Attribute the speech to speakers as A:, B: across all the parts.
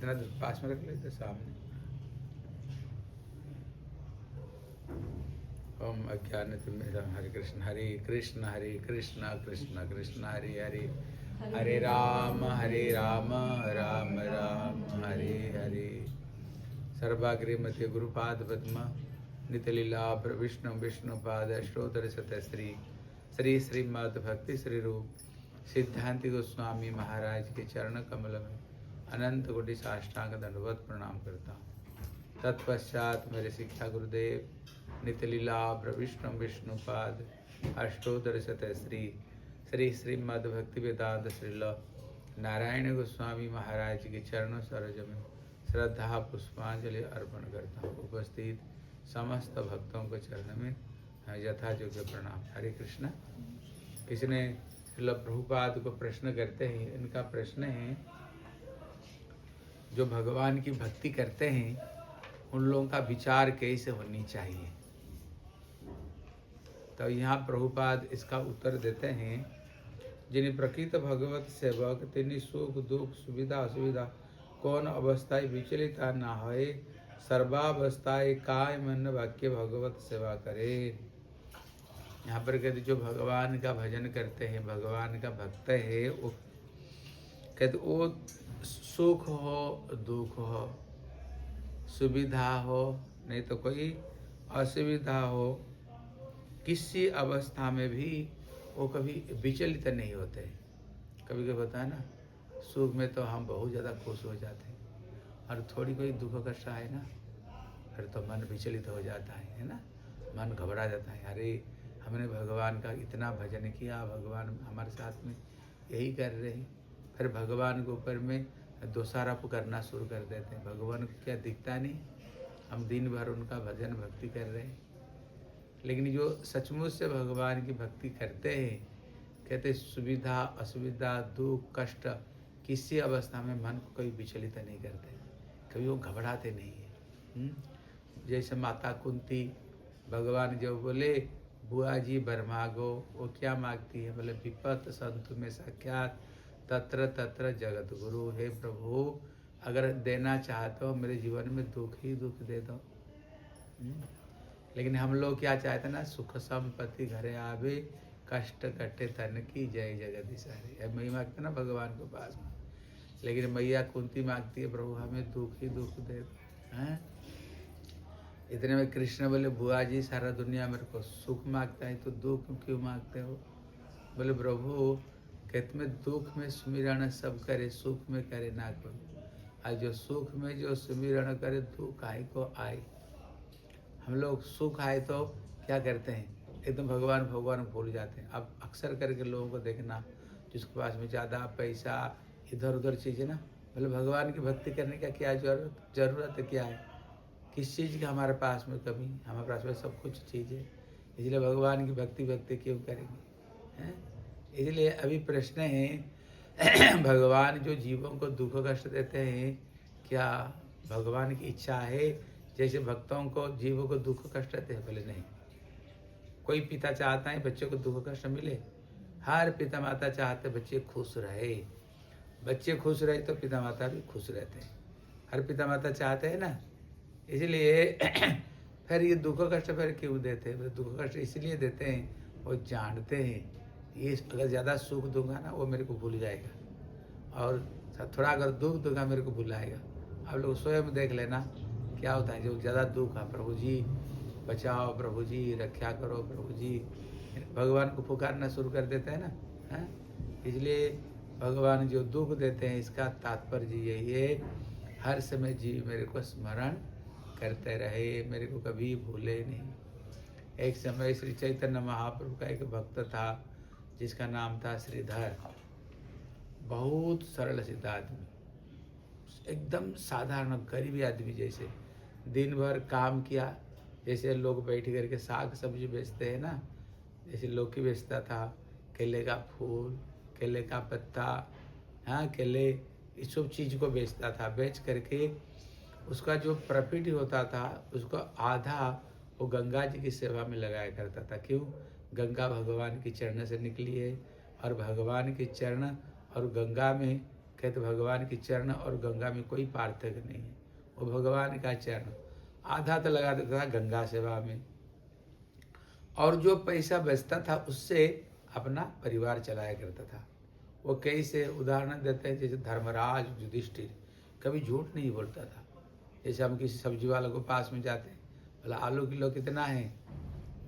A: इतना पास में रख लेते सामने। ओम अज्ञानतिमिरं हरे कृष्ण हरे कृष्ण कृष्ण कृष्ण हरे हरे, हरे राम राम राम हरे हरे। सर्वाग्रे मध्य गुरुपाद पद्म नितलीला विष्णु विष्णुपाद अष्टोत्तर शतश्री श्री श्रीमद् भक्ति श्री रूप सिद्धांति गोस्वामी महाराज के चरण कमल में अनंत कोटि साष्टांग दंडवत प्रणाम करता हूँ। तत्पश्चात मेरे शिक्षा गुरुदेव नितलीला विष्णु विष्णुपाद अष्टोत्तर शतश्री श्री श्रीमद् भक्ति वेदांत श्रील नारायण गोस्वामी महाराज के चरणों सरोज में श्रद्धा पुष्पांजलि अर्पण करता हूँ। उपस्थित समस्त भक्तों को चरण में यथा योग्य प्रणाम। हरे कृष्ण। किसी ने श्रील प्रभुपाद को प्रश्न करते हैं, इनका प्रश्न है जो भगवान की भक्ति करते हैं उन लोगों का विचार कैसे होनी चाहिए। तो यहाँ प्रभुपाद इसका उत्तर देते हैं, जिन्हें प्रकृत भगवत सेवक तिनि सुख दुख सुविधा असुविधा कौन अवस्थाएं विचलिता न होए, सर्वावस्थाएं काय मन वाक्य भगवत सेवा करे। यहाँ पर कहते जो भगवान का भजन करते हैं, भगवान का भक्त है, वो कहते वो सुख हो दुख हो, सुविधा हो नहीं तो कोई असुविधा हो, किसी अवस्था में भी वो कभी विचलित नहीं होते। कभी कभी होता है ना, सुख में तो हम बहुत ज़्यादा खुश हो जाते हैं और थोड़ी कोई दुख कष्ट आए ना फिर तो मन विचलित हो जाता है ना, मन घबरा जाता है। अरे हमने भगवान का इतना भजन किया, भगवान हमारे साथ में यही कर रहे हैं, फिर भगवान के ऊपर में दोषारोप करना शुरू कर देते हैं। भगवान को क्या दिखता नहीं, हम दिन भर उनका भजन भक्ति कर रहे हैं। लेकिन जो सचमुच से भगवान की भक्ति करते हैं, कहते सुविधा असुविधा दुख कष्ट किसी अवस्था में मन को कभी विचलित नहीं करते, कभी वो घबराते नहीं है। जैसे माता कुंती भगवान जो बोले बुआ जी वर मांगो, वो क्या मांगती है, बोले विपत संतु में साक्षात तत्र तत्र जगत गुरु। हे प्रभु अगर देना चाहते हो मेरे जीवन में दुख ही दुख दे दो। लेकिन हम लोग क्या चाहते हैं ना, सुख संपत्ति घरे आवे कष्ट कटे तन की जय जगदीश हरे। मैं मांगते ना भगवान के पास में, लेकिन मैया कुंती मांगती है प्रभु हमें दुख ही दुख दे दो। हैं इतने में कृष्ण बोले बुआ जी सारा दुनिया मेरे को सुख मांगता है तो दुख क्यों मांगते हो। बोले प्रभु कहते में दुख में सुमिरण सब करे, सुख में करे ना कोई। आज जो सुख में जो सुमिरण करे दुख आए को आए। हम लोग सुख आए तो क्या करते हैं, एकदम भगवान भगवान भूल जाते हैं। अब अक्सर करके लोगों को देखना जिसके पास में ज़्यादा पैसा इधर उधर चीज़ें ना, बोले भगवान की भक्ति करने का क्या जरूरत है, क्या है, किस चीज़ की हमारे पास में कमी, हमारे पास में सब कुछ चीज़ है, इसलिए भगवान की भक्ति क्यों करेंगे। हैं इसलिए अभी प्रश्न है भगवान जो जीवों को दुख कष्ट देते हैं, क्या भगवान की इच्छा है जैसे भक्तों को जीवों को दुख कष्ट देते हैं। बोले नहीं, कोई पिता चाहता है बच्चों को दुख कष्ट मिले, हर पिता माता चाहते बच्चे खुश रहे, बच्चे खुश रहे तो पिता माता भी खुश रहते हैं, हर पिता माता चाहते हैं ना। इसलिए फिर ये दुख कष्ट फिर क्यों देते हैं, दुख कष्ट इसलिए देते हैं वो जानते हैं ये अगर ज़्यादा सुख दूंगा ना वो मेरे को भूल जाएगा, और थोड़ा अगर दुख दूंगा मेरे को भुलाएगा। आप लोग स्वयं देख लेना क्या होता है, जो ज़्यादा दुख है प्रभु जी बचाओ, प्रभु जी रक्षा करो, प्रभु जी भगवान को पुकारना शुरू कर देते हैं ना। हैं इसलिए भगवान जो दुख देते हैं इसका तात्पर्य यही है, हर समय जी मेरे को स्मरण करते रहे, मेरे को कभी भूले नहीं। एक समय श्री चैतन्य महाप्रभु का एक भक्त था जिसका नाम था श्रीधर, बहुत सरल सीधा आदमी, एकदम साधारण गरीबी आदमी, जैसे दिन भर काम किया, जैसे लोग बैठ करके साग सब्जी बेचते हैं ना, जैसे लौकी बेचता था, केले का फूल, केले का पत्ता, हाँ केले, इस सब चीज़ को बेचता था। बेच करके उसका जो प्रॉफिट होता था उसको आधा वो गंगा जी की सेवा में लगाया करता था। क्यों, गंगा भगवान की चरण से निकली है और भगवान के चरण और गंगा में कहते भगवान के चरण और गंगा में कोई पार्थक्य नहीं है, वो भगवान का चरण। आधा तो लगा देता था गंगा सेवा में, और जो पैसा बचता था उससे अपना परिवार चलाया करता था। वो कैसे उदाहरण देते हैं, जैसे धर्मराज युधिष्ठिर कभी झूठ नहीं बोलता था। जैसे हम किसी सब्जी वाले को पास में जाते हैं, बोला आलू किलो कितना है,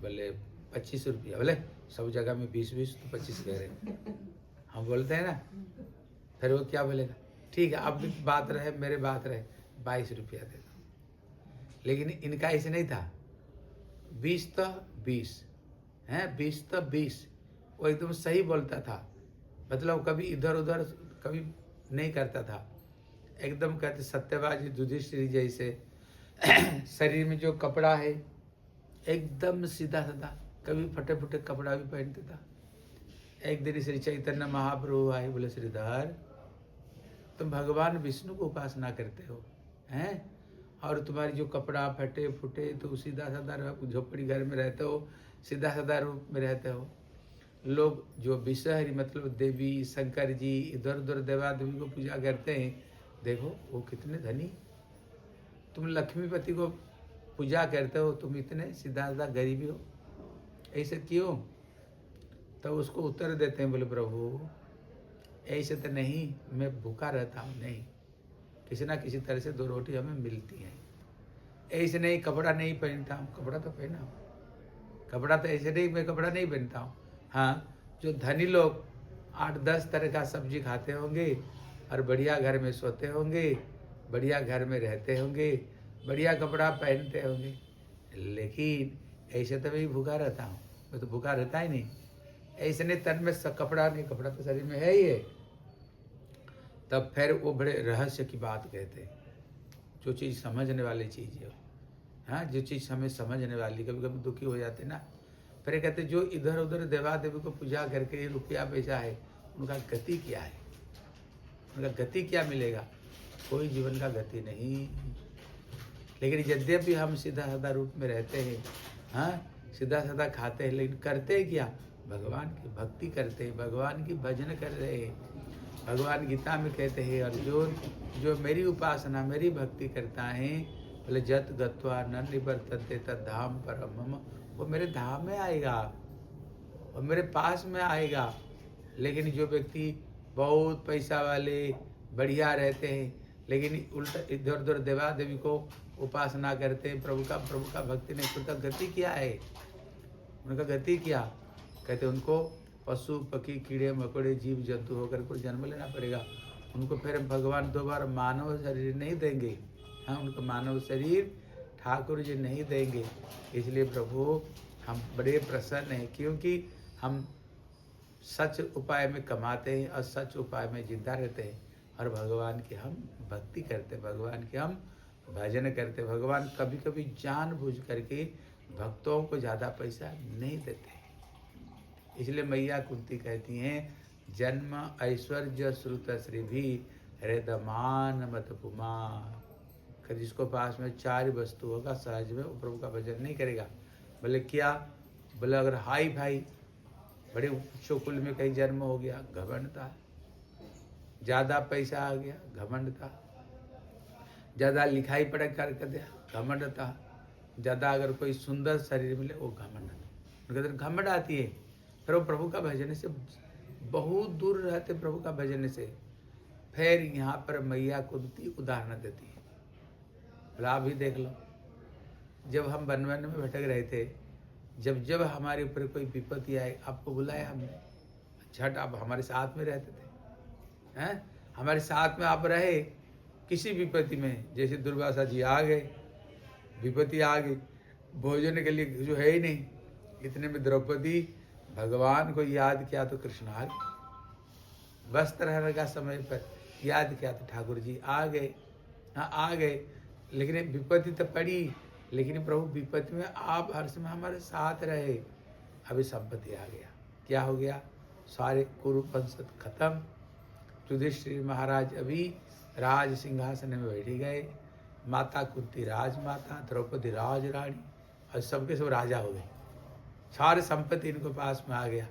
A: बोले 25 रुपया, बोले सब जगह में 20-20 तो 25 कह रहे, हम बोलते हैं ना। फिर वो क्या बोलेगा, ठीक है अब बात रहे मेरे बात रहे 22 रुपया दे दो। लेकिन इनका ऐसे नहीं था, 20 तो 20 हैं, 20 तो 20, वो एकदम सही बोलता था। मतलब कभी इधर उधर कभी नहीं करता था, एकदम कहते सत्यवादी युधिष्ठिर जैसे। शरीर में जो कपड़ा है एकदम सीधा साधा, कभी फटे फटे कपड़ा भी पहनते था। एक दिन श्री चैतन्य महाप्रभु आए, बोले श्रीधर तुम भगवान विष्णु को उपासना करते हो हैं, और तुम्हारी जो कपड़ा फटे फुटे तो सीधा साधा झोपड़ी घर में रहते हो, सीधा साधा रूप में रहते हो। लोग जो विषहरी मतलब देवी शंकर जी इधर उधर देवा देवी को पूजा करते हैं, देखो वो कितने धनी, तुम लक्ष्मीपति को पूजा करते हो, तुम इतने सीधा साधा गरीबी हो, ऐसे क्यों? तो उसको उत्तर देते हैं, बोले प्रभु ऐसे तो नहीं, मैं भूखा रहता हूँ, नहीं किसी ना किसी तरह से 2 रोटी हमें मिलती है। ऐसे नहीं कपड़ा नहीं पहनता हूँ, कपड़ा तो पहना हूँ, कपड़ा तो ऐसे नहीं मैं कपड़ा नहीं पहनता हूँ। हाँ, जो धनी लोग 8-10 तरह का सब्जी खाते होंगे और बढ़िया घर में सोते होंगे, बढ़िया घर में रहते होंगे, बढ़िया कपड़ा पहनते होंगे, लेकिन ऐसे तो मैं भूखा रहता हूँ, मैं तो भूखा रहता ही नहीं। ऐसे नहीं तन में कपड़ा नहीं, कपड़ा तो शरीर में है ही है। तब फिर वो बड़े रहस्य की बात कहते हैं, जो चीज़ समझने वाली चीज़ है, हाँ जो चीज़ हमें समझने वाली, कभी कभी दुखी हो जाते ना। फिर कहते जो इधर उधर देवा देवी को पूजा करके रुपया पैसा है, उनका गति क्या है, उनका गति क्या मिलेगा? कोई जीवन का गति नहीं। लेकिन यद्यपि हम सीधा साधा रूप में रहते हैं, हाँ सीधा साधा खाते हैं, लेकिन करते हैं क्या? भगवान की भक्ति करते हैं, भगवान की भजन कर रहे हैं। भगवान गीता में कहते हैं अर्जुन जो मेरी उपासना मेरी भक्ति करता है, बोले जत गत्वा न निवर्तन्ते तद धाम परम मम, वो मेरे धाम में आएगा, वो मेरे पास में आएगा। लेकिन जो व्यक्ति बहुत पैसा वाले बढ़िया रहते हैं, लेकिन उल्टा इधर उधर देवा देवी को उपासना करते हैं, प्रभु का भक्ति नहीं, उनका गति क्या है? उनका गति क्या? कहते उनको पशु पक्षी कीड़े मकोड़े जीव जंतु होकर को जन्म लेना पड़ेगा। उनको फिर भगवान दोबारा मानव शरीर नहीं देंगे, हाँ उनको मानव शरीर ठाकुर जी नहीं देंगे। इसलिए प्रभु हम बड़े प्रसन्न हैं, क्योंकि हम सच उपाय में कमाते हैं और सच उपाय में जिंदा रहते हैं, और भगवान की हम भक्ति करते, भगवान के हम भजन करते। भगवान कभी कभी जानबूझ करके भक्तों को ज़्यादा पैसा नहीं देते। इसलिए मैया कुंती कहती हैं जन्म ऐश्वर्य श्रुत श्री भी हृदमान मत पुमा। जिसको पास में 4 वस्तु होगा सहज में वो प्रभु का भजन नहीं करेगा। बोले क्या? बोले अगर हाई भाई बड़े उच्च कुल में कहीं जन्म हो गया, घमंड था, ज़्यादा पैसा आ गया, घमंड था, ज़्यादा लिखाई पढ़ाई कर दिया, घमंड था, ज़्यादा अगर कोई सुंदर शरीर मिले वो घमंड था। उनके अंदर घमंड आती है, फिर वो प्रभु का भजन से बहुत दूर रहते, प्रभु का भजन से। फिर यहाँ पर मैया कुंती उदाहरण देती है, बोला अभी देख लो, जब हम वन में भटक रहे थे, जब हमारे ऊपर कोई विपत्ति आए, आपको बुलाया हमने, झट आप हमारे साथ में रहते थे, हैं हमारे साथ में आप रहे किसी विपत्ति में। जैसे दुर्वासा जी आ गए, विपत्ति आ गई, भोजन के लिए जो है ही नहीं, इतने में द्रौपदी भगवान को याद किया तो कृष्ण आ गए, वस्त्र रहने का समय पर याद किया तो ठाकुर जी आ गए, हाँ आ गए। लेकिन विपत्ति तो पड़ी, लेकिन प्रभु विपत्ति में आप हर समय हमारे साथ रहे। अभी संपत्ति आ गया, क्या हो गया? सारे कुरु वंशत खत्म। युधिष्ठिर महाराज अभी राज सिंहासन में बैठ गए, माता कुंती राजमाता, द्रौपदी राज रानी, और सबके सब राजा हो गए, सारे संपत्ति इनको पास में आ गया।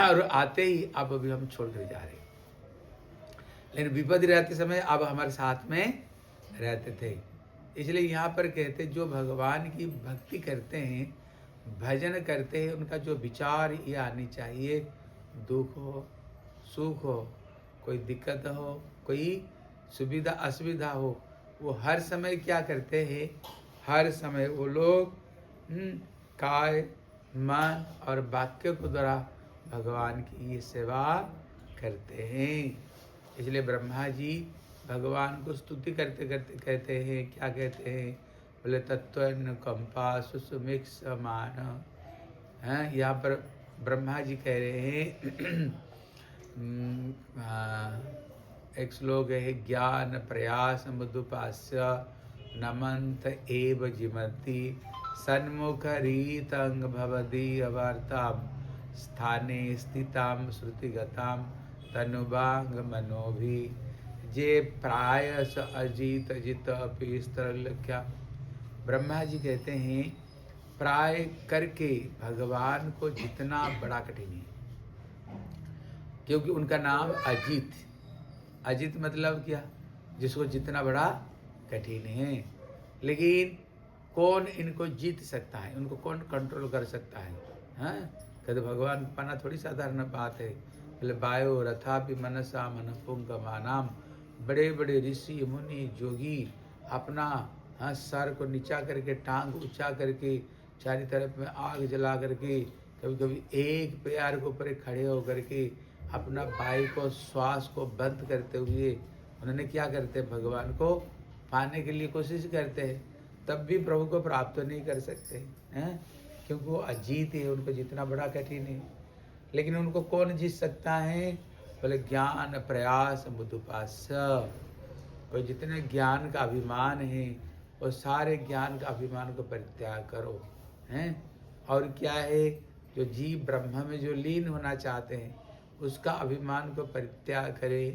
A: और आते ही अब अभी हम छोड़ कर जा रहे हैं। लेकिन विपत्ति रहते समय अब हमारे साथ में रहते थे। इसलिए यहाँ पर कहते जो भगवान की भक्ति करते हैं, भजन करते हैं, उनका जो विचार ये आनी चाहिए, दुख हो सुख हो, कोई दिक्कत हो, कोई सुविधा असुविधा हो, वो हर समय क्या करते हैं, हर समय वो लोग काय मन और वाक्य को द्वारा भगवान की ये सेवा करते हैं। इसलिए ब्रह्मा जी भगवान को स्तुति करते करते कहते हैं, क्या कहते हैं, बोले तत्व कंपा सुसुमिक समान हैं। यहाँ पर ब्रह्मा जी कह रहे हैं एक श्लोक है, ज्ञान प्रयास मधुपास्य नमंत एव जिमति सन्मुख रीतंग भवदीय वार्ताम स्थाने स्थिताम श्रुतिगताम तनुबांग मनोभि जे प्रायस अजित जित अपीस्त्रलख्या। ब्रह्मा जी कहते हैं प्राय करके भगवान को जितना बड़ा कठिन है, क्योंकि उनका नाम अजित। अजित मतलब क्या, जिसको जितना बड़ा कठिन है। लेकिन कौन इनको जीत सकता है, उनको कौन कंट्रोल कर सकता है? हाँ, कहते भगवान पाना थोड़ी साधारण बात है। बोले वायु रथा भी मनसा मन पुंगमानाम, बड़े बड़े ऋषि मुनि जोगी अपना सर को नीचा करके, टांग ऊंचा करके, चारों तरफ में आग जला करके, कभी कभी एक पैर के ऊपर खड़े होकर के अपना वायु को, श्वास को बंद करते हुए उन्होंने क्या करते, भगवान को पाने के लिए कोशिश करते हैं, तब भी प्रभु को प्राप्त नहीं कर सकते हैं, क्योंकि वो अजीत है, उनको जितना बड़ा कठिन है। लेकिन उनको कौन जीत सकता है? बोले ज्ञान प्रयास मुदुपास्य। और जितने ज्ञान का अभिमान है वो सारे ज्ञान का अभिमान को परित्याग करो हैं। और क्या है, जो जीव ब्रह्म में जो लीन होना चाहते हैं उसका अभिमान को परित्याग करे।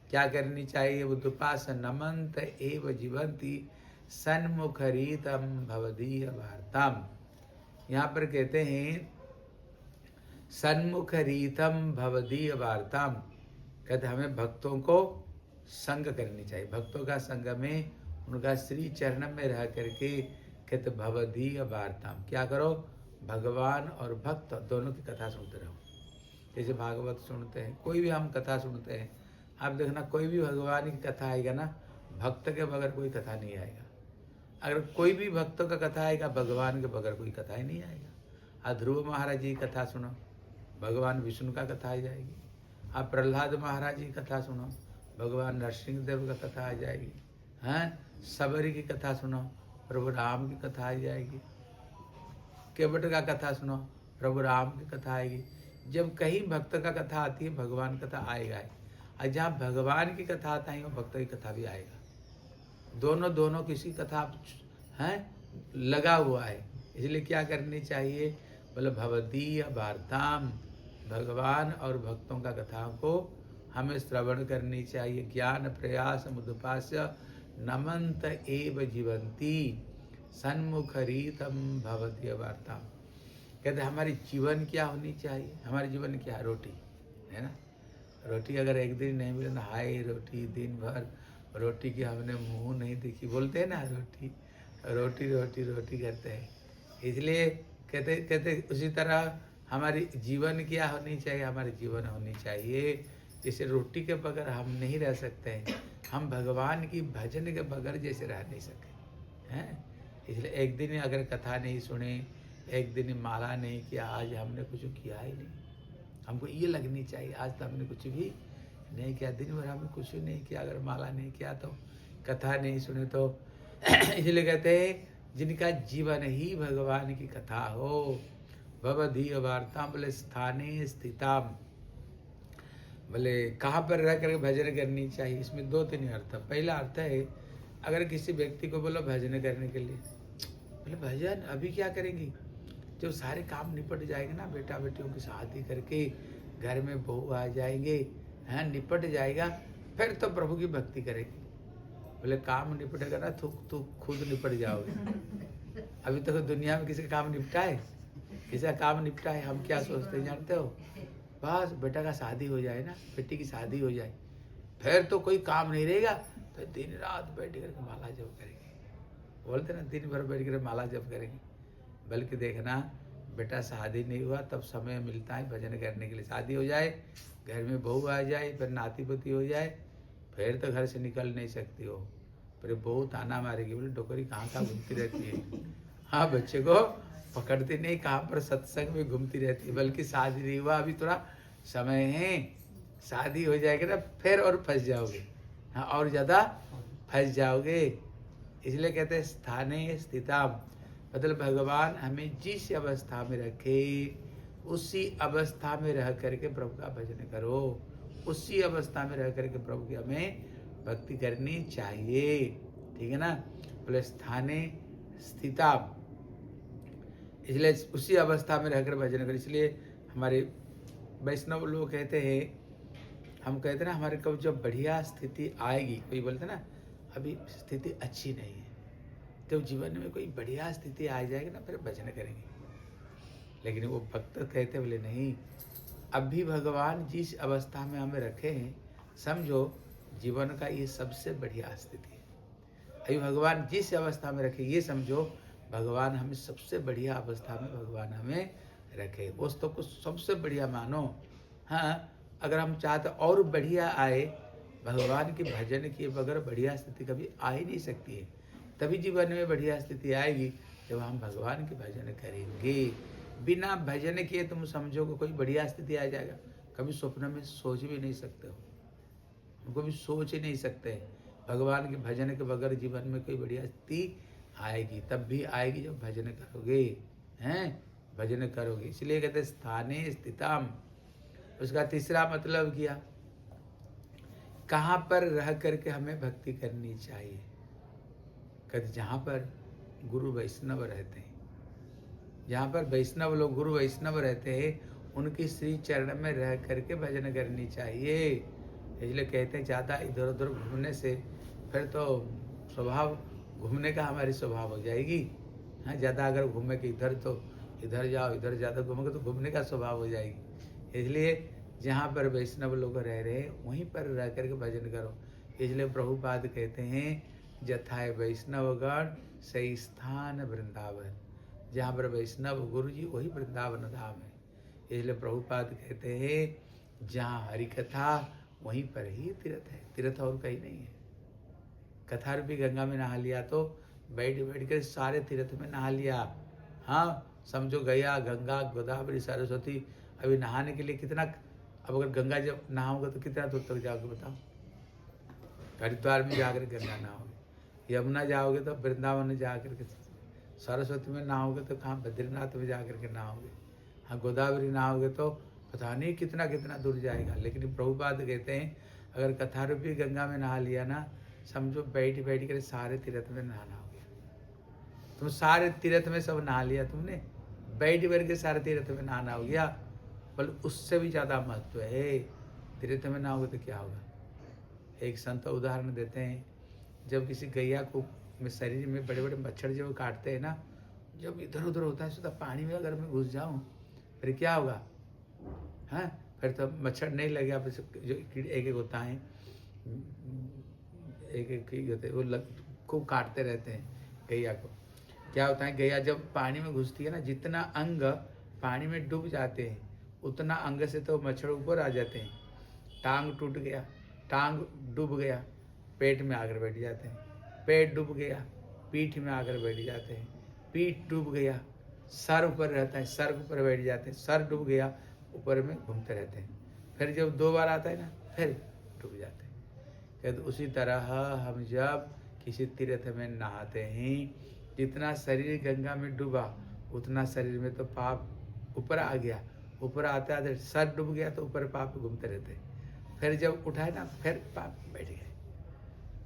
A: क्या करनी चाहिए? वो दुपास नमंत एव जीवंती सन्मुख रीतम भवदीय वार्ताम। यहाँ पर कहते हैं सन्मुख रीतम भवदीय वार्ताम, कहते हमें भक्तों को संग करनी चाहिए। भक्तों का संग में उनका श्री चरण में रह करके कहते भवदीय वार्ताम, क्या करो, भगवान और भक्त दोनों की कथा सुनते रहो। जैसे भागवत सुनते हैं, कोई भी हम कथा सुनते हैं, आप देखना कोई भी भगवान की कथा आएगा ना, भक्त के बगैर कोई कथा नहीं आएगा। अगर कोई भी भक्तों का कथा आएगा, भगवान के बगैर कोई कथा ही नहीं आएगा। ध्रुव महाराज जी की कथा सुनो, भगवान विष्णु का कथा आ जाएगी। आप प्रहलाद महाराज जी की कथा सुनो, भगवान नरसिंह देव का कथा आ जाएगी। हैं, सबरी की कथा सुनो, प्रभु राम की कथा आ जाएगी। केवट का कथा सुनो, प्रभु राम की कथा आएगी। जब कहीं भक्त का कथा आती है, भगवान कथा आएगा। और जहाँ भगवान की कथा आता है, वो भक्त की कथा भी आएगा। दोनों किसी कथा है लगा हुआ है। इसलिए क्या करनी चाहिए? बोले भवदीय वार्ताम, भगवान और भक्तों का कथा को हमें श्रवण करनी चाहिए। ज्ञान प्रयास मुदुपास्य नमंत एव जीवंती सन्मुख रीतम भवदीय वार्ताम। कहते हमारी जीवन क्या होनी चाहिए? हमारी जीवन क्या? रोटी है ना। रोटी अगर एक दिन नहीं मिले ना, हाय रोटी, दिन भर रोटी की हमने मुंह नहीं देखी, बोलते हैं ना, रोटी रोटी रोटी रोटी करते हैं। इसलिए कहते उसी तरह हमारी जीवन क्या होनी चाहिए? हमारी जीवन होनी चाहिए जैसे रोटी के बगैर हम नहीं रह सकते हैं, हम भगवान की भजन के बगैर जैसे रह नहीं सके हैं। इसलिए एक दिन अगर कथा नहीं सुने, एक दिन माला नहीं किया, आज हमने कुछ किया ही नहीं। हमको ये लगनी चाहिए आज तो हमने कुछ भी नहीं किया, दिन भर हमने कुछ भी नहीं किया। अगर माला नहीं किया तो, कथा नहीं सुने तो इसलिए कहते हैं जिनका जीवन ही भगवान की कथा हो, भवदीय वार्ता, बोले स्थाने स्थिताम, बोले कहाँ पर रह करके भजन करनी चाहिए। इसमें 2-3 अर्थ। पहला अर्थ है, अगर किसी व्यक्ति को बोलो भजन करने के लिए, बोले भजन अभी क्या करेंगी? जब सारे काम निपट जाएंगे ना, बेटा बेटियों की शादी करके घर में बहू आ जाएंगे, हैं, निपट जाएगा, फिर तो प्रभु की भक्ति करेगी। बोले काम निपटेगा ना तो खुद निपट जाओगे। अभी तक तो दुनिया में किसी का काम निपटा है? किसी का काम निपटा है? हम क्या सोचते हैं जानते हो? बस बेटा का शादी हो जाए ना, बेटी की शादी हो जाए, फिर तो कोई काम नहीं रहेगा, फिर दिन रात बैठ करके माला जप करेंगे। बोलते ना दिन भर बैठ कर माला जप करेंगे। बल्कि देखना बेटा शादी नहीं हुआ तब समय मिलता है भजन करने के लिए। शादी हो जाए, घर में बहू आ जाए, फिर नाती पोती हो जाए, फिर तो घर से निकल नहीं सकती हो। फिर बहू ताना मारेगी, बोले डोकरी कहाँ कहाँ घूमती रहती है। हाँ, बच्चे को पकड़ती नहीं, कहाँ पर सत्संग में घूमती रहती है। बल्कि शादी नहीं हुआ, अभी थोड़ा समय है, शादी हो जाएगी ना फिर और फंस जाओगे। हाँ, और ज़्यादा फंस जाओगे। इसलिए कहते हैं स्थाने स्थिता, मतलब भगवान हमें जिस अवस्था में रखे उसी अवस्था में रह करके प्रभु का भजन करो। उसी अवस्था में रह करके प्रभु की हमें भक्ति करनी चाहिए। ठीक है ना। बोले स्थाने स्थिता, इसलिए उसी अवस्था में रहकर भजन करो। इसलिए हमारे वैष्णव लोग कहते हैं, हम कहते ना हमारे कब जब बढ़िया स्थिति आएगी, कोई बोलते ना अभी स्थिति अच्छी नहीं है, तो जीवन में कोई बढ़िया स्थिति आ जाएगी ना फिर भजन करेंगे। लेकिन वो भक्त कहते बोले नहीं, अभी भगवान जिस अवस्था में हमें रखे हैं, समझो जीवन का ये सबसे बढ़िया स्थिति है। अभी भगवान जिस अवस्था में रखे, ये समझो भगवान हमें सबसे बढ़िया अवस्था में भगवान हमें रखे। उस तो कुछ सबसे बढ़िया मानो। हाँ, अगर हम चाहते और बढ़िया आए, भगवान के भजन किए बगैर बढ़िया स्थिति कभी आ ही नहीं सकती है। तभी जीवन में बढ़िया स्थिति आएगी जब हम भगवान के भजन करेंगे। बिना भजन किए तुम समझो कि कोई बढ़िया स्थिति आ जाएगा, कभी स्वप्न में सोच भी नहीं सकते हो, हमको भी सोच ही नहीं सकते। भगवान के भजन के बगैर जीवन में कोई बढ़िया स्थिति आएगी तब भी आएगी जब भजन करोगे, हैं, भजन करोगे। इसलिए कहते स्थाने स्थिताम। उसका तीसरा मतलब किया, कहाँ पर रह करके हमें भक्ति करनी चाहिए। कहते जहाँ पर गुरु वैष्णव रहते हैं, जहाँ पर वैष्णव लोग गुरु वैष्णव रहते हैं, उनकी श्री चरण में रह करके भजन करनी चाहिए। इसलिए कहते हैं ज़्यादा इधर उधर घूमने से फिर तो स्वभाव घूमने का हमारी स्वभाव हो जाएगी। हाँ, ज़्यादा अगर घूमे कि इधर तो इधर जाओ, इधर ज़्यादा घूमोगे तो घूमने का स्वभाव हो जाएगी। इसलिए जहाँ पर वैष्णव लोग रह रहे हैं वहीं पर रह करके भजन करो। इसलिए प्रभुपाद कहते हैं जथाए वैष्णवगण सही स्थान वृंदावन। जहाँ पर वैष्णव गुरु जी वही वृंदावन धाम है। इसलिए प्रभुपाद कहते हैं जहाँ हरि कथा वहीं पर ही तीर्थ है, तीर्थ और कहीं नहीं है। कथा रूपी गंगा में नहा लिया तो बैठ बैठ कर सारे तीर्थ में नहा लिया। हाँ, समझो गया, गंगा, गोदावरी, सरस्वती, अभी नहाने के लिए कितना, अब अगर गंगा जब नहाओगे तो कितना दूर तक जाओगे बताओ। हरिद्वार में जाकर गंगा नहाओगे, यमुना जाओगे तो वृंदावन में जाकर के, सरस्वती में नहाओगे तो कहाँ बद्रीनाथ में जाकर के नहाओगे। हाँ, गोदावरी नहाओगे तो पता नहीं कितना कितना दूर जाएगा। लेकिन प्रभुपाद कहते हैं अगर कथा रूपी गंगा में नहा लिया ना, समझो बैठ बैठ कर सारे तीर्थ में नहाना हो गया। तुम सारे तीर्थ में सब नहा लिया तुमने, बैठ बैठ के सारे तीर्थ में नहाना हो गया। बल्कि उससे भी ज़्यादा महत्व है। तीर्थ में नहाओगे तो क्या होगा। एक संत उदाहरण देते हैं, जब किसी गैया को में शरीर में बड़े बड़े मच्छर जब काटते हैं ना, जब इधर उधर होता है तो पानी में अगर मैं घुस जाऊँ फिर क्या होगा। हाँ, फिर तो मच्छर नहीं लगेगा, फिर जो एक एक होता है, एक एक होते हैं वो खूब काटते रहते हैं गैया को। क्या होता है, गैया जब पानी में घुसती है ना, जितना अंग पानी में डूब जाते हैं उतना अंग से तो मच्छर ऊपर आ जाते हैं। टांग टूट गया, टांग डूब गया, पेट में आकर बैठ जाते हैं, पेट डूब गया, पीठ में आकर बैठ जाते हैं, पीठ डूब गया, सर ऊपर रहता है, सर ऊपर बैठ जाते हैं, सर डूब गया, ऊपर में घूमते रहते हैं। फिर जब 2 बार आता है ना फिर डूब जाते हैं। कहते उसी तरह हम जब किसी तीर्थ में नहाते हैं, जितना शरीर गंगा में डूबा उतना शरीर में तो पाप ऊपर आ गया, ऊपर आते आते सर डूब गया तो ऊपर पाप घूमते रहते हैं। फिर जब उठाए ना फिर पाप बैठ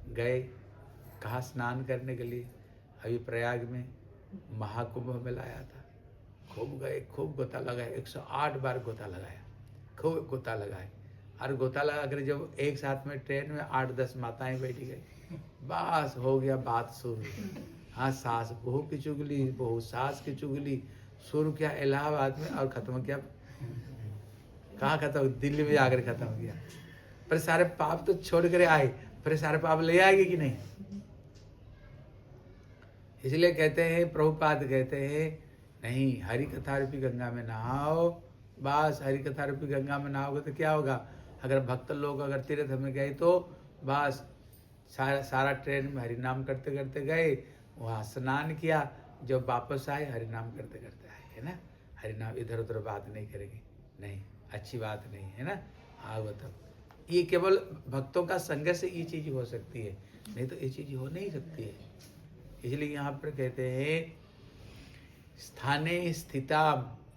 A: गए। कहाँ स्नान करने के लिए, अभी प्रयाग में महाकुंभ में लाया था, खूब गए, खूब गोता लगाए, 108 बार गोता लगाया, खूब गोता लगाए। और गोता लगा कर जब एक साथ में ट्रेन में 8-10 माताएं बैठी गई, बस हो गया बात शुरू। हाँ, सास बहू की चुगली, बहू सास की चुगली शुरू किया इलाहाबाद में और खत्म किया कहाँ खत्म, दिल्ली में जाकर खत्म किया। पर सारे पाप तो छोड़ कर आए, फिर सारे पाप ले आएगी कि नहीं? इसलिए कहते हैं, प्रभुपाद कहते हैं, नहीं, हरि कथा रूपी गंगा में नहाओ। बस हरि कथा रूपी गंगा में नहाओगे तो क्या होगा? अगर भक्त लोग अगर तीर्थ में गए तो बस सारा ट्रेन में हरि नाम करते करते गए, वहाँ स्नान किया, जब वापस आए हरि नाम करते करते आए, है ना? हरि नाम, इधर उधर बात नहीं करेंगे, नहीं, अच्छी बात नहीं है ना। हाँ बताओ, ये केवल भक्तों का संग से ये चीज हो सकती है, नहीं तो ये चीज हो नहीं सकती है। इसलिए यहाँ पर कहते हैं, स्थाने स्थिता,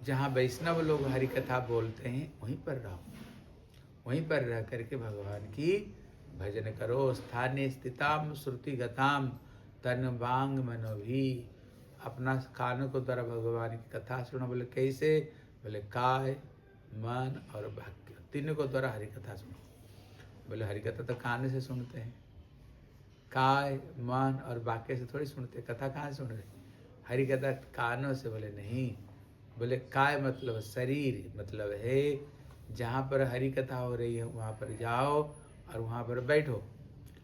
A: जहाँ वैष्णव लोग हरि कथा बोलते हैं वहीं पर रहो, वहीं पर रह करके भगवान की भजन करो। स्थाने स्थिताम श्रुति गताम तन वांग मनो भी, अपना कानों को द्वारा भगवान की कथा सुनो। बोले कैसे? बोले काय, मन और वाक्य, तीनों को द्वारा हरि कथा सुनो। बोले हरि कथा तो कान से सुनते हैं, काय, मन और वाक्य से थोड़ी सुनते, कथा कहाँ से सुन रहे? हरि कथा कानों से। बोले नहीं, बोले काय मतलब शरीर, मतलब है जहाँ पर हरि कथा हो रही है वहाँ पर जाओ और वहाँ पर बैठो,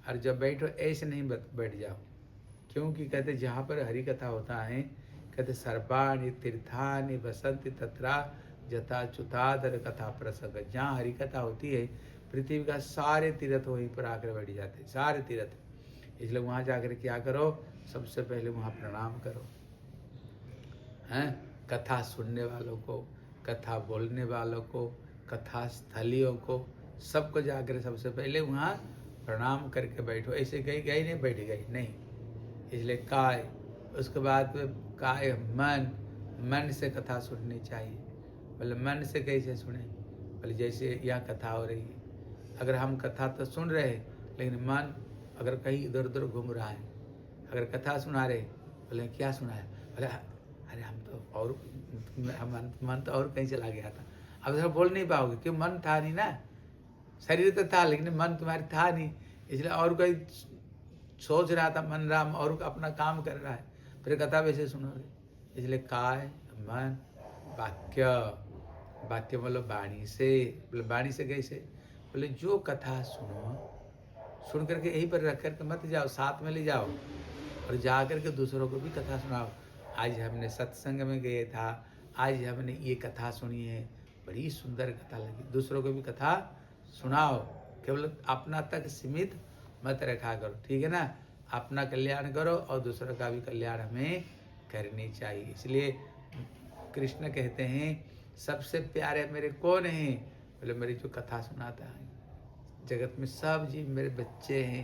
A: और जब बैठो ऐसे नहीं बैठ जाओ, क्योंकि कहते जहाँ पर हरि कथा होता है, कहते सर्वाणि तीर्थानि वसंति तत्रा जथा च्युतादर कथा प्रसंग। जहाँ हरि कथा होती है पृथ्वी का सारे तीर्थ वहीं पर आकर बैठ जाते हैं, सारे तीर्थ। इसलिए वहाँ जाकर क्या करो? सबसे पहले वहाँ प्रणाम करो, हैं? कथा सुनने वालों को, कथा बोलने वालों को, कथा स्थलियों को, सबको जाकर सबसे पहले वहाँ प्रणाम करके बैठो। ऐसे गई नहीं, बैठ गई नहीं। इसलिए काय, उसके बाद काय, मन से कथा सुननी चाहिए। बोले मन से कैसे सुने? बोले जैसे यहाँ कथा हो रही है, अगर हम कथा तो सुन रहे हैं लेकिन मन अगर कहीं इधर उधर घूम रहा है, अगर कथा सुना रहे, बोले क्या सुना है? बोले अरे हम तो और मन तो और कहीं चला गया था। अब तो बोल नहीं पाओगे क्यों? मन था नहीं ना, शरीर तो था लेकिन मन तुम्हारी था नहीं, इसलिए और कोई सोच रहा था, मन राम और अपना काम कर रहा है, फिर कथा वैसे सुनोगे। इसलिए काय, मन, वाक्य, वाक्य मतलब वाणी से। बोले वाणी से कैसे? बोले जो कथा सुनो, सुन करके यहीं पर रख करके मत जाओ, साथ में ले जाओ और जा करके दूसरों को भी कथा सुनाओ। आज हमने सत्संग में गए था, आज हमने ये कथा सुनी है, बड़ी सुंदर कथा लगी, दूसरों को भी कथा सुनाओ। केवल अपना तक सीमित मत रखा करो, ठीक है ना? अपना कल्याण करो और दूसरों का भी कल्याण हमें करनी चाहिए। इसलिए कृष्ण कहते हैं सबसे प्यारे मेरे कौन हैं? बोले मेरी जो कथा सुनाता है। जगत में सब जीव मेरे बच्चे हैं,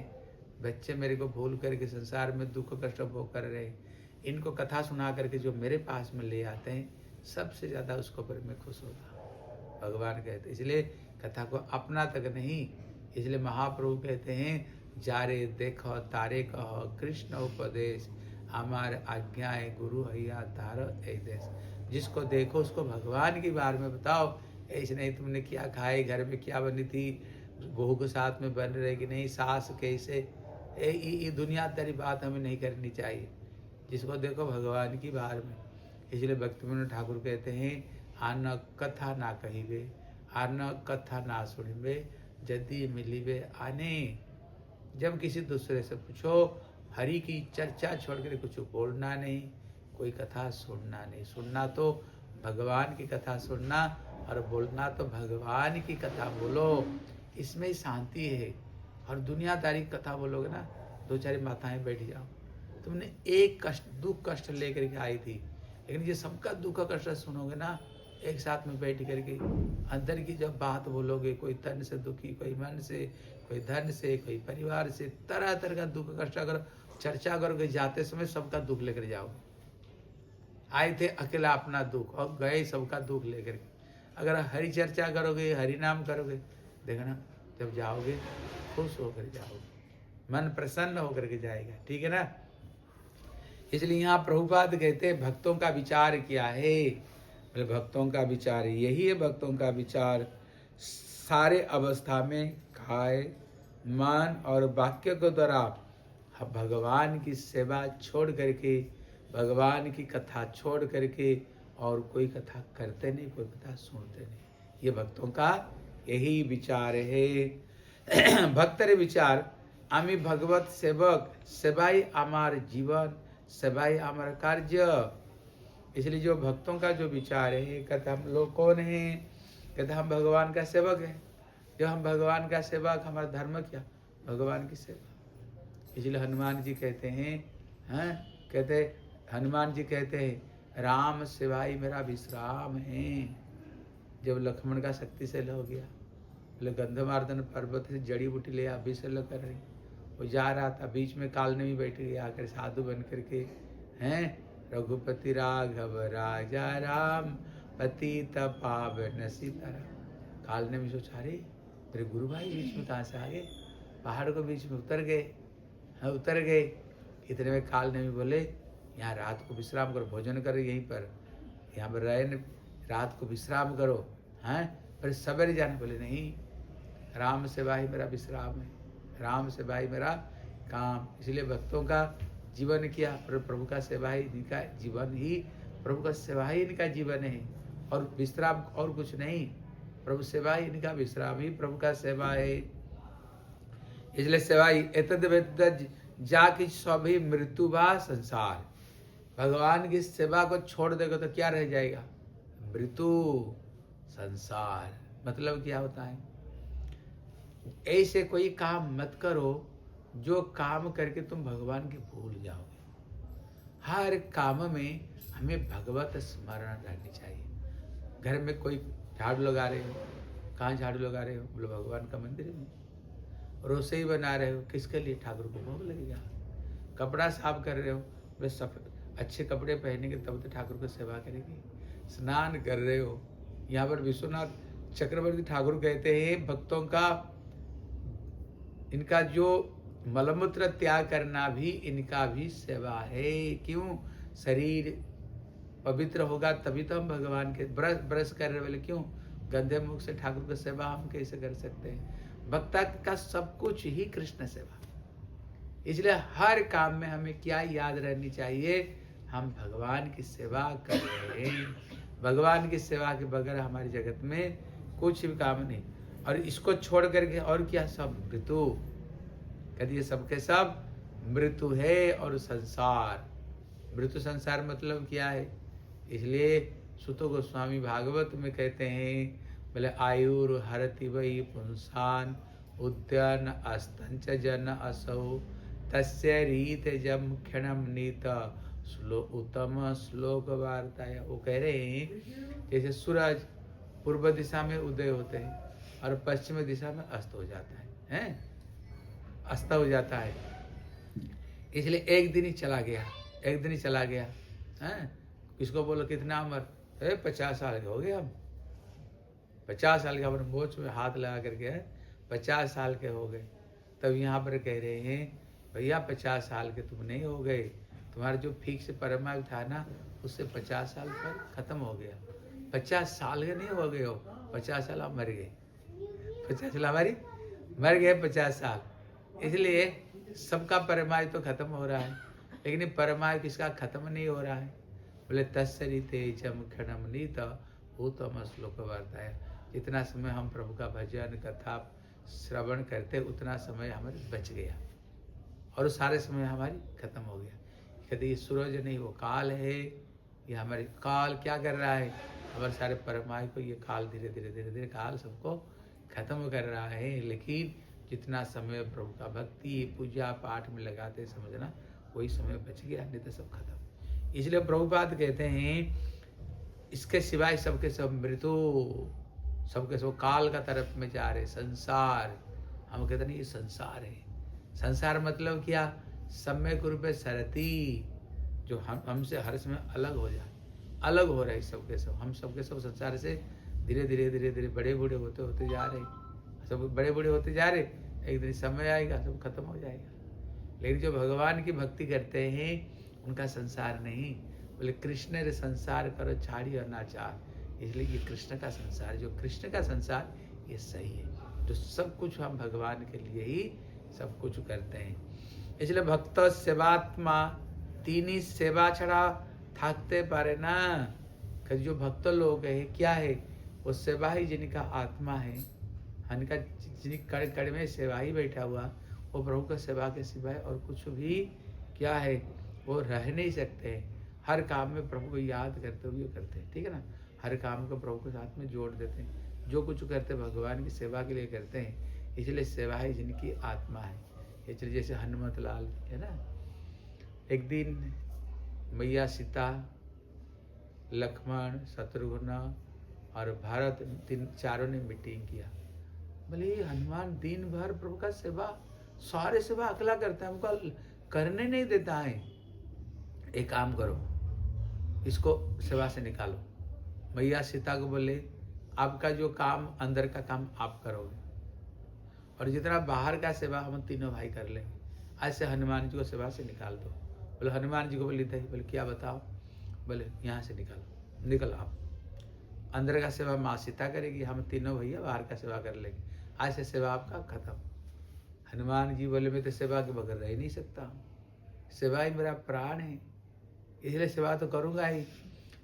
A: बच्चे मेरे को भूल करके संसार में दुख कष्ट भोग कर रहे हैं, इनको कथा सुना करके जो मेरे पास में ले आते हैं, सबसे ज़्यादा उसको पर मैं खुश होता हूँ, भगवान कहते। इसलिए कथा को अपना तक नहीं, इसलिए महाप्रभु कहते हैं जारे देखो तारे कहो कृष्ण उपदेश, हमारे आज्ञाएं गुरु हैया तारो ऐ देश। जिसको देखो उसको भगवान के बारे में बताओ, ऐसे नहीं तुमने क्या खाए, घर में क्या बनी थी, बहू के साथ में बन रहे कि नहीं, सास कैसे, ये दुनियादारी बात हमें नहीं करनी चाहिए। जिसको देखो भगवान की बारे में। इसलिए भक्तिविनोद ठाकुर कहते हैं आन कथा ना कहिबे, आन कथा ना सुनिबे, यदि मिलिबे आने। जब किसी दूसरे से पूछो, हरि की चर्चा छोड़कर कुछ बोलना नहीं, कोई कथा सुनना नहीं। सुनना तो भगवान की कथा सुनना और बोलना तो भगवान की कथा बोलो, इसमें ही शांति है। और दुनियादारी कथा बोलोगे ना, दो चार माताएं बैठ जाओ, तुमने एक कष्ट दुख कष्ट लेकर के आई थी, लेकिन ये सबका दुख कष्ट सुनोगे ना, एक साथ में बैठ करके अंदर की जब बात बोलोगे, कोई तन से दुखी, कोई मन से, कोई धन से, कोई परिवार से, तरह तरह का दुख कष्ट अगर चर्चा करोगे, जाते समय सबका दुख लेकर जाओगे। आए थे अकेला अपना दुख और गए सबका दुख लेकर के। अगर हरि चर्चा करोगे, हरि नाम करोगे, देखना जब जाओगे खुश होकर जाओगे, मन प्रसन्न होकर के जाएगा, ठीक है ना? इसलिए यहाँ प्रभुपाद कहते हैं भक्तों का विचार क्या है? बोले भक्तों का विचार यही है, भक्तों का विचार सारे अवस्था में काय, मन और वाक्य के द्वारा भगवान की सेवा छोड़ करके, भगवान की कथा छोड़ करके और कोई कथा करते नहीं, कोई कथा सुनते नहीं। ये भक्तों का यही विचार है। ভক্তের বিচার আমি भगवत सेवक सेवाई আমার जीवन सेवाई আমার कार्य। इसलिए जो भक्तों का जो विचार है, कहते हम लोग कौन हैं? कहते हम भगवान का सेवक हैं। जो हम भगवान का सेवक, हमारा धर्म क्या? भगवान की सेवा। इसलिए हनुमान जी कहते हैं, कहते हनुमान जी कहते हैं राम सेवाई मेरा विश्राम है। जब लक्ष्मण का शक्तिशाली हो गया, बोले गंधमार्दन पर्वत से जड़ी बूटी ले अभिषेक कर रही, वो जा रहा था, बीच में काल में बैठ गया आकर साधु बन करके, हैं रघुपति राघव राजा राम पतित पावन सीताराम। काल ने भी सोचा अरे मेरे गुरु भाई बीच में कहाँ से आ गए, पहाड़ को बीच में उतर गए, उतर गए। इतने में काल ने भी बोले यहाँ रात को विश्राम करो, भोजन करो यहीं पर, यहाँ पर रहे रात को विश्राम करो, हैं पर सवेरे जाना। बोले नहीं, राम सेवा ही मेरा विश्राम है, राम सेवा ही मेरा काम। इसलिए भक्तों का जीवन क्या? प्रभु का सेवा ही इनका जीवन, ही प्रभु का सेवा ही इनका जीवन है, और विश्राम और कुछ नहीं। प्रभु सेवा ही इनका विश्राम ही प्रभु का सेवा है। इसलिए सेवा ही एतद वेद जाकि सभी मृत्यु बा संसार। भगवान की सेवा को छोड़ देगा तो क्या रह जाएगा? मृत्यु संसार। मतलब क्या होता है? ऐसे कोई काम मत करो जो काम करके तुम भगवान के भूल जाओगे। हर काम में हमें भगवत स्मरण रहनी चाहिए। घर में कोई झाड़ू लगा रहे हो, कहाँ झाड़ू लगा रहे हो? बोलो भगवान का मंदिर में। रसोई बना रहे हो, किसके लिए? ठाकुर को भोग लगेगा। कपड़ा साफ कर रहे हो, बस अच्छे कपड़े पहनेंगे तब तो ठाकुर को सेवा करेंगे। स्नान कर रहे हो, यहाँ पर विश्वनाथ चक्रवर्ती ठाकुर कहते हैं भक्तों का इनका जो मलमूत्र त्याग करना भी इनका भी सेवा है। क्यों? शरीर पवित्र होगा तभी तो हम भगवान के ब्रश कर रहे। बोले क्यों? गंदे मुख से ठाकुर की सेवा हम कैसे कर सकते हैं? भक्ता का सब कुछ ही कृष्ण सेवा। इसलिए हर काम में हमें क्या याद रहनी चाहिए? हम भगवान की सेवा कर रहे हैं। भगवान की सेवा के बगैर हमारी जगत में कुछ भी काम नहीं। और इसको छोड़ करके और क्या? सब मृत्यु। कहते ये सब के सब मृत्यु है और संसार। मृत्यु संसार मतलब क्या है? इसलिए सुतो गोस्वामी भागवत में कहते हैं, बोले आयुर हरति वही पुंसान उद्यान अस्तंच जन असौ तस्य रीत जम क्षणम नीत उत्तम श्लोक वार्ताया। वो कह रहे हैं जैसे सूरज पूर्व दिशा में उदय होते हैं और पश्चिम दिशा में अस्त हो जाता है, अस्त हो जाता है। इसलिए एक दिन ही चला गया, एक दिन ही चला गया। किसको बोलो कितना उम्र? 50 साल के हो गए हम। 50 साल के अपने बोझ में हाथ लगा करके 50 साल के हो गए। तब यहाँ पर कह रहे हैं भैया 50 साल के तुम नहीं हो गए, तुम्हारा जो फिक्स परमायु था ना उससे 50 साल पर खत्म हो गया। 50 साल के नहीं हो गए हो, 50 साल आप मर गए। 50 साल हमारी मर गए 50 साल। इसलिए सबका परमायु तो खत्म हो रहा है, लेकिन परमायु किसका खत्म नहीं हो रहा है? बोले तत्सरिते जम क्षणम नीत उत्तम श्लोक वार्ताया। जितना समय हम प्रभु का भजन कथा श्रवण करते उतना समय हमारे बच गया और सारे समय हमारी खत्म हो गया। कहते ये सूरज नहीं, वो काल है। ये हमारे काल क्या कर रहा है? हमारे सारे परमायु को ये काल धीरे धीरे धीरे धीरे काल सबको खत्म कर रहा है। लेकिन जितना समय प्रभु का भक्ति पूजा पाठ में लगाते समझना वही समय बच गया, नहीं तो सब खत्म। इसलिए प्रभुपाद कहते हैं इसके सिवाय सबके सब मृत्यु, सबके सब काल का तरफ में जा रहे। संसार हम कहते नहीं, ये संसार है। संसार मतलब क्या? सम्यक रूप सरती, जो हमसे हर समय अलग हो जाए, अलग हो रहे सबके सब। हम सबके सब संसार से धीरे धीरे धीरे धीरे बड़े बूढ़े होते होते जा रहे, सब बड़े बूढ़े होते जा रहे। एक दिन समय आएगा सब खत्म हो जाएगा। लेकिन जो भगवान की भक्ति करते हैं उनका संसार नहीं। बोले कृष्ण रे संसार करो छाड़ी और नाचार। इसलिए ये कृष्ण का संसार, जो कृष्ण का संसार ये सही है। तो सब कुछ हम भगवान के लिए ही सब कुछ करते हैं। इसलिए भक्त सेवात्मा तीन ही सेवा छड़ा थकते पारे ना। जो भक्त लोग है क्या है? वो सेवा ही जिनका आत्मा है। हन का जिन कड़ कड़ में सेवा ही बैठा हुआ, वो प्रभु का सेवा के सिवाय और कुछ भी क्या है वो रह नहीं सकते हैं। हर काम में प्रभु को याद करते हुए करते हैं, ठीक है ना। हर काम को प्रभु के साथ में जोड़ देते हैं, जो कुछ करते हैं भगवान की सेवा के लिए करते हैं, इसलिए सेवा ही जिनकी आत्मा है। इसलिए जैसे हनुमत लाल है ना, एक दिन मैया सीता, लक्ष्मण, शत्रुघ्न और भारत तीन चारों ने मीटिंग किया। बोले हनुमान दिन भर प्रभु का सेवा, सारे सेवा अकेला करता है, हमको करने नहीं देता है। एक काम करो, इसको सेवा से निकालो। मैया सीता को बोले आपका जो काम अंदर का काम आप करोगे और जितना बाहर का सेवा हम तीनों भाई कर लेंगे। ऐसे हनुमान जी को सेवा से निकाल दो। बोले हनुमान जी को बोले बोले क्या बताओ। बोले यहाँ से निकालो, निकल आप। अंदर का सेवा माँ सीता करेगी, हम तीनों भैया बाहर का सेवा कर लेंगे। ऐसे सेवा आपका खत्म। हनुमान जी बोले मैं तो सेवा के बगैर रह ही नहीं सकता, सेवा ही मेरा प्राण है, इसलिए सेवा तो करूँगा ही,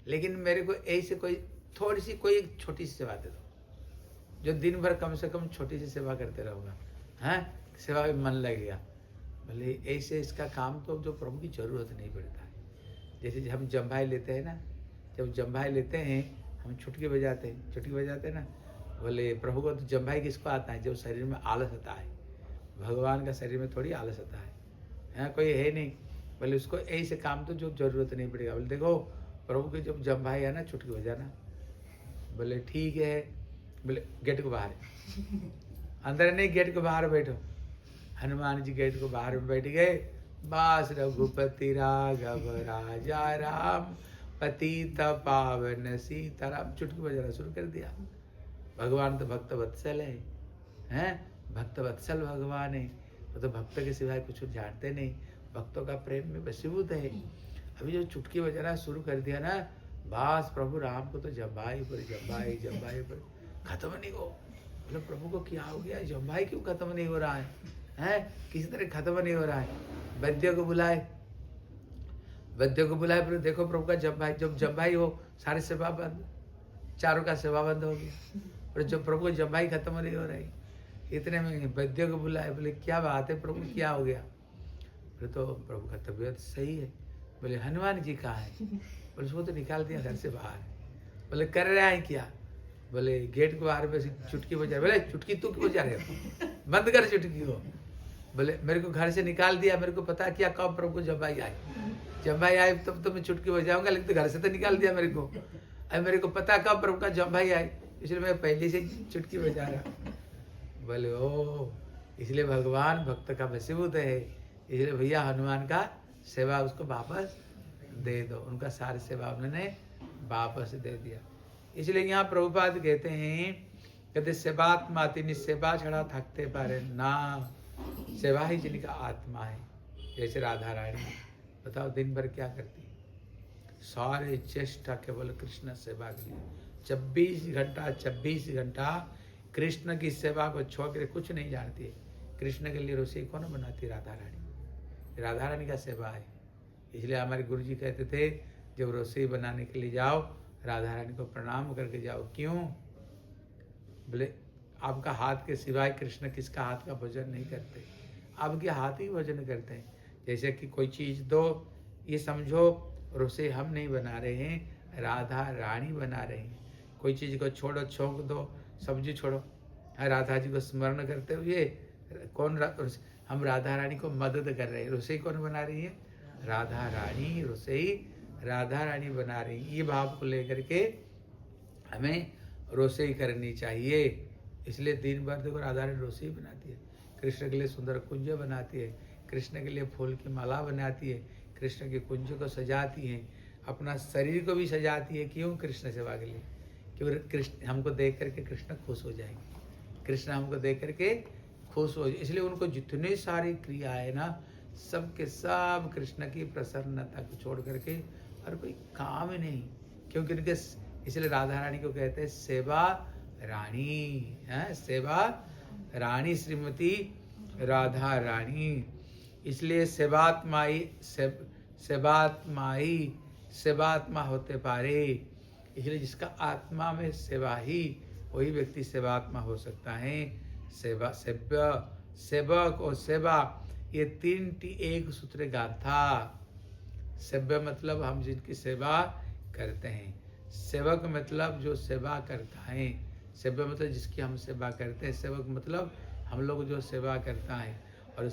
A: लेकिन मेरे को ऐसे कोई थोड़ी सी कोई छोटी सी सेवा दे दो, जो दिन भर कम से कम छोटी सी सेवा करते रहोगा, हैं सेवा में मन लगेगा। बोले ऐसे इसका काम तो जो प्रभु की जरूरत नहीं पड़ता है। जैसे हम जम्भाई लेते हैं ना, जब जम्भाई लेते हैं हम छुटकी बजाते हैं, छुटकी बजाते हैं ना। बोले प्रभु को तो जम्भाई किसको आता है, जब शरीर में आलस आता है। भगवान का शरीर में थोड़ी आलस आता है, कोई है नहीं। बोले उसको ऐसे काम तो जो जरूरत नहीं पड़ेगा। बोले देखो प्रभु के जब जम्भाई है ना, छुटकी बजाना। बोले ठीक है। बोले गेट को बाहर, अंदर नहीं गेट के बाहर बैठो। हनुमान जी गेट को बाहर में बैठ गए। बास रघुपति राघव राजा राम, पतित पावन सीताराम, चुटकी बजाना शुरू कर दिया। भगवान तो भक्त वत्सल है, हैं भक्त वत्सल भगवान है। वो तो भक्त के सिवाय कुछ जानते नहीं, भक्तों का प्रेम में वशीभूत है। अभी जो चुटकी बजाना शुरू कर दिया ना, बस प्रभु राम को तो जम्भाई पर जम्भाई जम्भाई पर खत्म नहीं हो। मतलब प्रभु को क्या हो गया, जम्भाई क्यों खत्म नहीं हो रहा है, हैं किसी तरह खत्म नहीं हो रहा है। वैद्य को बुलाए, वैद्य को बुलाए, फिर देखो प्रभु का जम्भाई, जब जम्भाई हो सारे सेवा बंद, चारों का सेवा बंद हो गया। और जब प्रभु को जम्भाई खत्म नहीं हो रही, इतने में वैद्य को बुलाए। बोले क्या बात है प्रभु, क्या हो गया। फिर तो प्रभु का तबीयत सही है। बोले हनुमान जी कहाँ है। बोले उसको तो निकाल दिया घर से बाहर। बोले कर रहे हैं क्या। बोले गेट के बाहर पे चुटकी बजा। बोले चुटकी तू क्यों बजा रहे हो, बंद कर चुटकी को। बोले मेरे को घर से निकाल दिया, मेरे को पता किया कब प्रभु को जम्भाई आए, जम्भाई आए तब तो मैं चुटकी बजाऊंगा, लेकिन तो घर से तो निकाल दिया मेरे को। अब मेरे को पता कब प्रभु का जम्भाई आए, इसलिए मैं पहले से चुटकी बजा रहा। बोले ओ, इसलिए भगवान भक्त का वशीभूत है, इसलिए भैया हनुमान का सेवा उसको वापस दे दो। उनका सारी सेवा उन्होंने वापस दे दिया। इसलिए यहाँ प्रभुपाद कहते हैं, कहते सेवात्मा तिनि सेवा छड़ा थकते पारे ना, सेवा ही जिनका आत्मा है। जैसे राधा रानी बताओ दिन भर क्या करती है, सारे चेष्टा केवल कृष्ण सेवा के लिए। 24 घंटा कृष्ण की सेवा को छोड़ कर कुछ नहीं जानती है। कृष्ण के लिए रसोई कौन बनाती, राधा रानी। राधा रानी का सेवा है। इसलिए हमारे गुरु जी कहते थे जब रसोई बनाने के लिए जाओ राधा रानी को प्रणाम करके जाओ। क्यों। बोले आपका हाथ के सिवाय कृष्ण किसका हाथ का भोजन नहीं करते, आपके हाथ ही भोजन करते हैं। जैसे कि कोई चीज़ दो, ये समझो रसोई हम नहीं बना रहे हैं, राधा रानी बना रहे हैं। कोई चीज़ को छोड़ो, छोंक दो, सब्जी छोड़ो, राधा जी को स्मरण करते हुए कौन हम राधा रानी को मदद कर रहे हैं। रसोई कौन बना रही है, राधा रानी। रसोई राधा रानी बना रही है। ये भाव को लेकर के हमें रसोई करनी चाहिए। इसलिए दिन भर देखो राधा रानी रसोई बनाती है, कृष्ण के लिए सुंदर कुंज बनाती है, कृष्ण के लिए फूल की माला बनाती है, कृष्ण के कुंज को सजाती है, अपना शरीर को भी सजाती है। क्यों, कृष्ण सेवा के लिए। क्योंकि कृष्ण हमको देख करके कृष्ण खुश हो जाएंगे, कृष्ण हमको देख करके खुश हो जाए। इसलिए उनको जितने सारी क्रिया है ना, सब के सब कृष्ण की प्रसन्नता को छोड़ करके और कोई काम ही नहीं। क्योंकि उनके इसलिए राधा रानी को कहते हैं सेवा रानी है, सेवा रानी श्रीमती राधा रानी। इसलिए सेवात्मा होते पारे। इसलिए जिसका आत्मा में सेवा ही वही व्यक्ति सेवात्मा हो सकता है। सेवा, सेव्य, सेवक और सेवा, ये तीन एक सूत्र गाथा। सेव्य मतलब हम जिनकी सेवा करते हैं, सेवक मतलब जो सेवा करता है, सेव्य मतलब जिसकी हम सेवा करते हैं, सेवक मतलब हम लोग जो सेवा करता है, और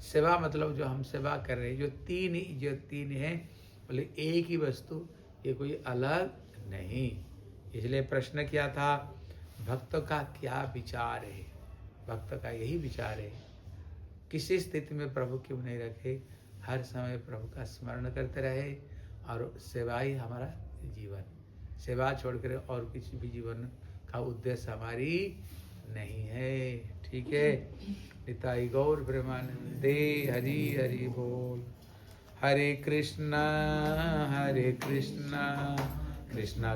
A: सेवा मतलब जो हम सेवा कर रहे हैं। जो तीन है बोले एक ही वस्तु, ये कोई अलग नहीं। इसलिए प्रश्न क्या था, भक्त का क्या विचार है? भक्त का यही विचार है, किसी स्थिति में प्रभु क्यों नहीं रखे, हर समय प्रभु का स्मरण करते रहे, और सेवा ही हमारा जीवन, सेवा छोड़कर और किसी भी जीवन का उद्देश्य हमारी नहीं है। ठीक है, निताई गौर प्रेमानंदे, हरि हरि बोल। हरे कृष्णा कृष्णा कृष्णा